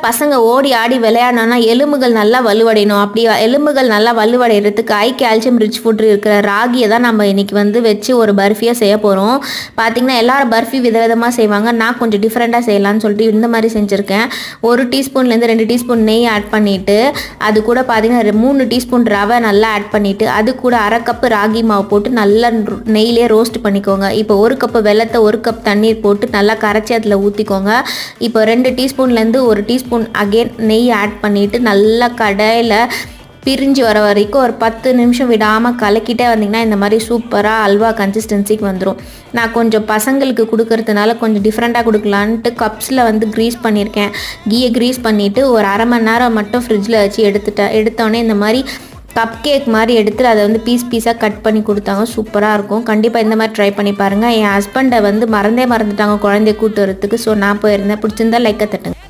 பசங்க ஓடி ஆடி விளையாடணும்னா எலும்புகள் நல்லா வலுவடையணும். அப்படி எலும்புகள் நல்லா வலுவடைகிறதுக்கு ஹை கால்சியம் ரிச் ஃபுட் இருக்கிற ராகியை தான் நம்ம இன்னைக்கு வந்து வச்சு ஒரு பர்ஃபியாக செய்ய போகிறோம். பார்த்திங்கன்னா எல்லாரும் பர்ஃபி விதவிதமாக செய்வாங்க. நான் கொஞ்சம் டிஃப்ரெண்ட்டாக செய்யலான்னு சொல்லிட்டு இந்த மாதிரி செஞ்சுருக்கேன். 1 டீஸ்பூன்லேருந்து 2 டீஸ்பூன் நெய் ஆட் பண்ணிவிட்டு, அது கூட பார்த்திங்கன்னா 3 டீஸ்பூன் ரவை நல்லா ஆட் பண்ணிவிட்டு, அது கூட 1/2 கப்பு ராகி மாவு போட்டு நல்லா நெய்யிலே ரோஸ்ட் பண்ணிக்கோங்க. இப்போ 1 கப்பு வெல்லத்தை 1 கப் தண்ணீர் போட்டு நல்லா கரைச்சி அதில் ஊற்றிக்கோங்க. இப்போ 2 டீஸ்பூன்லேருந்து 1 டீஸ்பூன் அகெயின் நெய் ஆட் பண்ணிவிட்டு நல்லா கடாயில் பிரிஞ்சு வர வரைக்கும் ஒரு 10 நிமிஷம் விடாமல் கலக்கிட்டே வந்திங்கன்னா இந்த மாதிரி சூப்பராக அல்வா கன்சிஸ்டன்சிக்கு வந்துடும். நான் கொஞ்சம் பசங்களுக்கு கொடுக்கறதுனால கொஞ்சம் டிஃப்ரெண்ட்டாக கொடுக்கலான்ட்டு கப்ஸில் வந்து க்ரீஸ் பண்ணியிருக்கேன். கீயை க்ரீஸ் பண்ணிவிட்டு ஒரு 1/2 மணி நேரம் மட்டும் ஃப்ரிட்ஜில் வச்சு எடுத்தோடனே இந்த மாதிரி கப் கேக் மாதிரி எடுத்து அதை வந்து பீஸாக கட் பண்ணி கொடுத்தாங்க. சூப்பராக இருக்கும். கண்டிப்பாக இந்த மாதிரி ட்ரை பண்ணி பாருங்கள். என் ஹஸ்பண்டை வந்து மறந்துட்டாங்க குழந்தைய கூட்டு வரத்துக்கு. ஸோ நான் போயிருந்தேன். பிடிச்சிருந்தா லைக்கை தட்டுங்க.